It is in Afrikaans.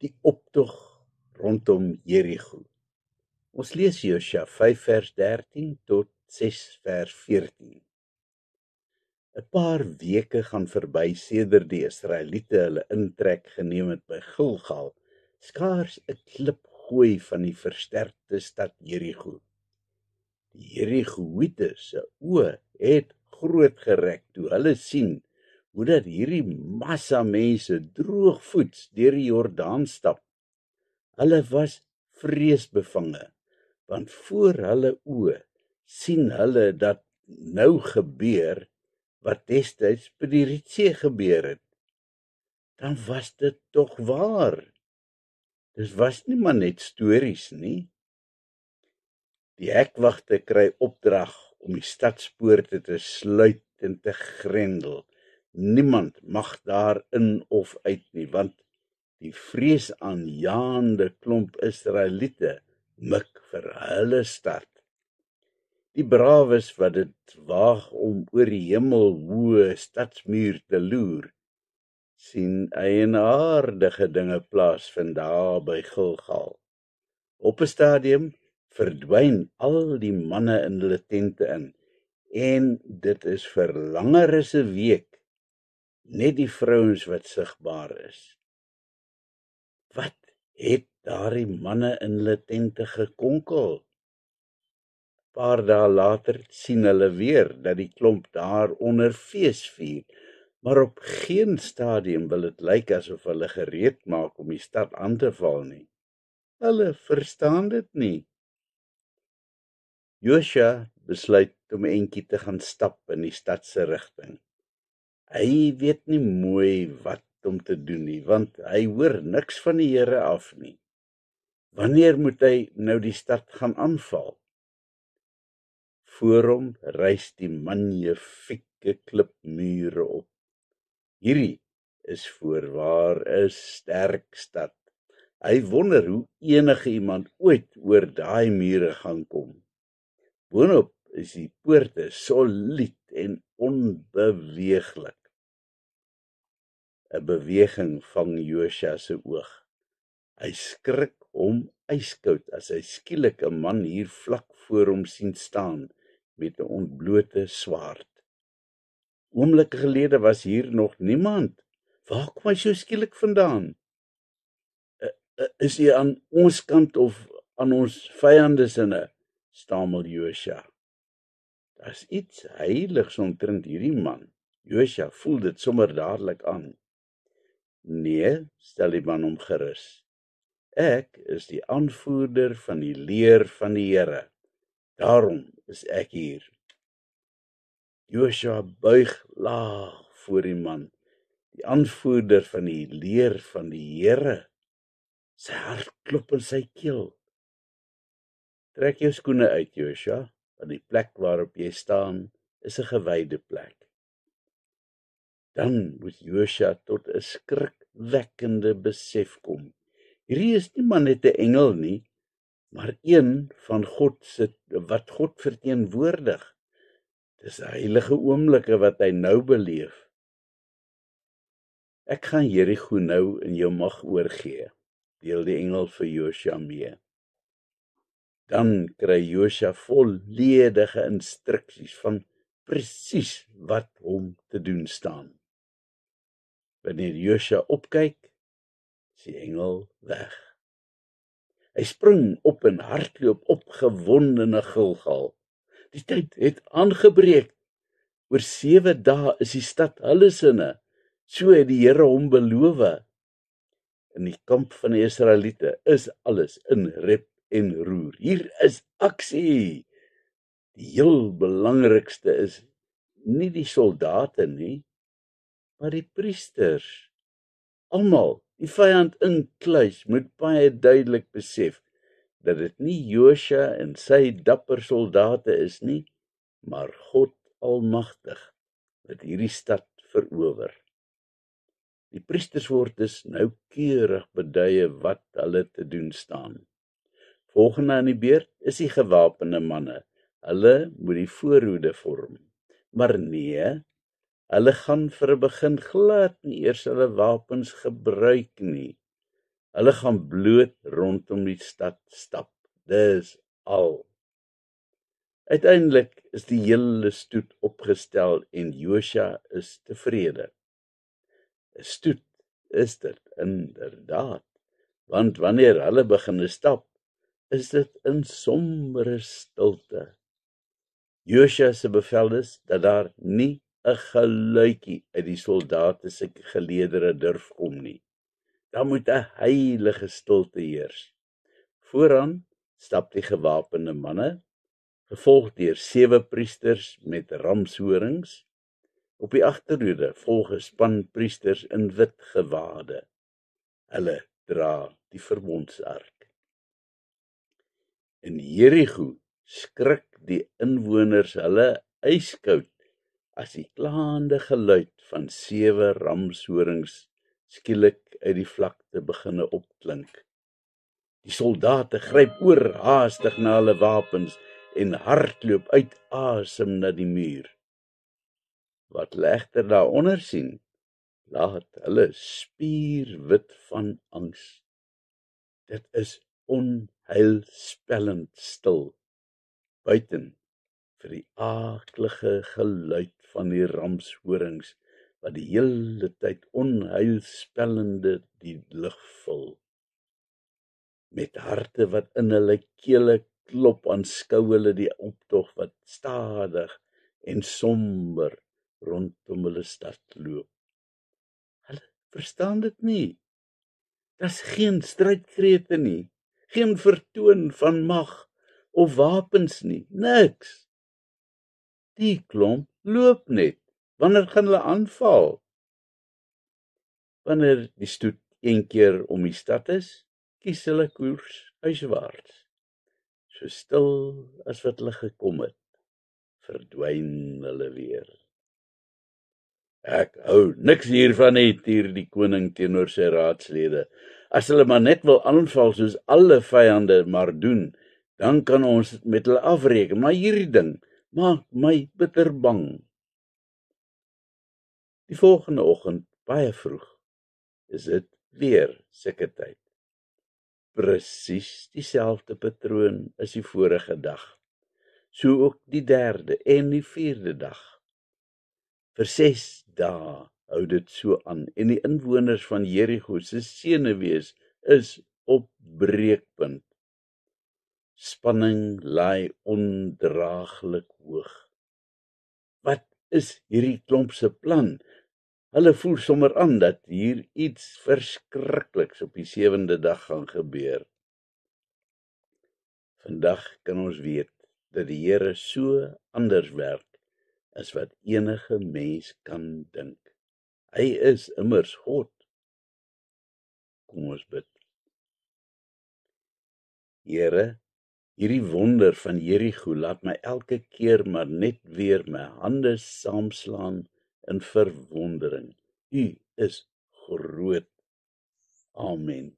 die optog rondom Jericho. Ons lees Josua 5 vers 13 tot 6 vers 14. 'n Paar weke gaan verby sedert die Israeliete hulle intrek geneem het by Gilgal, skaars 'n klipgooi van die versterkte stad Jericho. Die Jerigoïte se oë het groot gerek toe hulle sien hoe dat hierdie massa mense droogvoets deur die Jordaan stap. Hulle was vreesbevange, want voor hulle oë sien hulle dat nou gebeur wat destyds by die Rietsee gebeur het. Dan was dit tog waar. Dit was nie maar net stories nie. Die hekwagte kry opdrag om die stadspoorte te sluit en te grendel. Niemand mag daar in of uit nie, want die vreesaanjaende klomp Israeliete mik vir hulle stad. Die brawes wat dit waag om oor die hemelhoë stadsmuur te loer, sien eienaardige dinge plaasvind daar by Gilgal. Op 'n stadium verdwyn al die manne in hulle tente in, en dit is vir langer as 'n week net die vrouens wat sigbaar is. Wat het daardie manne in hulle tente gekonkel? 'n Paar dae later sien hulle weer dat die klomp daaronder feesvier, maar op geen stadium wil dit lyk asof hulle gereed maak om die stad aan te val nie. Hulle verstaan dit nie. Josua besluit om 'n entjie te gaan stap in die stad se rigting. Hy weet nie mooi wat om te doen nie, want hy hoor niks van die Here af nie. Wanneer moet hy nou die stad gaan aanval? Voor hom rys die magnifieke klipmure op. Hierdie is voorwaar 'n sterk stad. Hy wonder hoe enige iemand ooit oor daai mure gaan kom. Boonop is die poorte solied en onbeweeglik. 'n Beweging vang Josua se oog. Hy skrik hom yskoud as hy skielik 'n man hier vlak voor hom sien staan met 'n ontblote swaard. Oomblikke gelede was hier nog niemand. Waar kom hy so skielik vandaan? Is hy aan ons kant of aan ons vyande sinne? Stamel Josua. Daar's iets heiligs omtrent hierdie man. Josua voel dit sommer dadelik aan. Nee, stel die man hom gerus. Ek is die aanvoerder van die leer van die Here. Daarom is ek hier. Josua buig laag voor die man, die aanvoerder van die leer van die Here. Sy hart klop in sy keel. Trek jou skoene uit, Josua, want die plek waarop jy staan is 'n gewyde plek. Dan moet Josua tot 'n skrikwekkende besef kom. Hierdie is nie maar net 'n engel nie, maar een van wat God verteenwoordig. Dis heilige oomblikke wat hy nou beleef. Ek gaan Jerigo nou in jou mag oorgee, deel die engel vir Josua mee. Dan kry Josua volledige instruksies van presies wat hom te doen staan. Wanneer Josua opkyk, is die engel weg. Hy spring op en hardloop opgewonde na Gilgal. Die tyd het aangebreek. Oor 7 dae is die stad hulle sinne. So het die Here hom beloof. In die kamp van die Israeliete is alles in rep en roer. Hier is aksie. Die heel belangrikste is nie die soldate nie, maar die priesters. Almal, die vyand inkluis, moet baie duidelik besef dat dit nie Josua en sy dapper soldate is nie, maar God Almagtig wat hierdie stad verower. Die priesters word dus noukeurig beduie wat hulle te doen staan. Volgende aan die beurt is die gewapende manne. Hulle moet die voorhoede vorm. Maar nee, hulle gaan vir 'n begin glad nie eers hulle wapens gebruik nie. Hulle gaan bloot rondom die stad stap. Dis al. Uiteindelik is die hele stoet opgestel en Josua is tevrede. 'n Stoet is dit inderdaad, want wanneer hulle begin stap, is dit in sombere stilte. Josua se bevel is dat daar nie 'n geluidjie uit die soldate se geleedere durf kom nie. Daar moet 'n heilige stilte heers. Vooraan stap die gewapende manne, gevolg deur 7 priesters met ramshorings. Op die agterhoede volg 'n span priesters in wit gewade. Hulle dra die verbondsark. In Jerigo skrik die inwoners hulle yskoud as die klaande geluid van 7 ramshorings skielik uit die vlakte beginne opklink. Die soldate gryp oorhaastig na hulle wapens en hardloop uit asem na die muur. Wat hulle egter daaronder sien, laat hulle spierwit van angs. Dit is onheilspellend stil, buiten vir die aaklige geluid van die ramshorings wat die hele tyd onheilspellende die lug vul. Met harte wat in hulle kele klop, aanskou hulle die optog wat stadig en somber rondom hulle stad loop. Hulle verstaan dit nie. Daar's geen strydkrete nie, geen vertoon van mag of wapens nie, niks. Die klomp loop net. Wanneer gaan hulle aanval? Wanneer die stoet een keer om die stad is, kies hulle koers huiswaarts. So stil as wat hulle gekom het, verdwyn hulle weer. Ek hou niks hiervan nie, tier die koning teenoor sy raadslede. As hulle maar net wil aanval soos alle vyande maar doen, dan kan ons met hulle afreken, maar hierdie ding maak my bitter bang. Die volgende oggend, baie vroeg, is dit weer sulke tyd. Presies dieselfde patroon as die vorige dag. So ook die 3de en die 4de dag. Vir 6 dae hou dit so aan en die inwoners van Jerigo se senuwees is op breekpunt. Spanning laai ondraaglik hoog. Wat is hierdie klomp se plan? Hulle voel sommer aan dat hier iets verskrikliks op die 7de dag gaan gebeur. Vandag kan ons weet dat die Here so anders werk as wat enige mens kan dink. Hy is immers God. Kom ons bid. Here, hierdie wonder van Jerigo laat my elke keer maar net weer my hande saamslaan in verwondering. U is groot. Amen.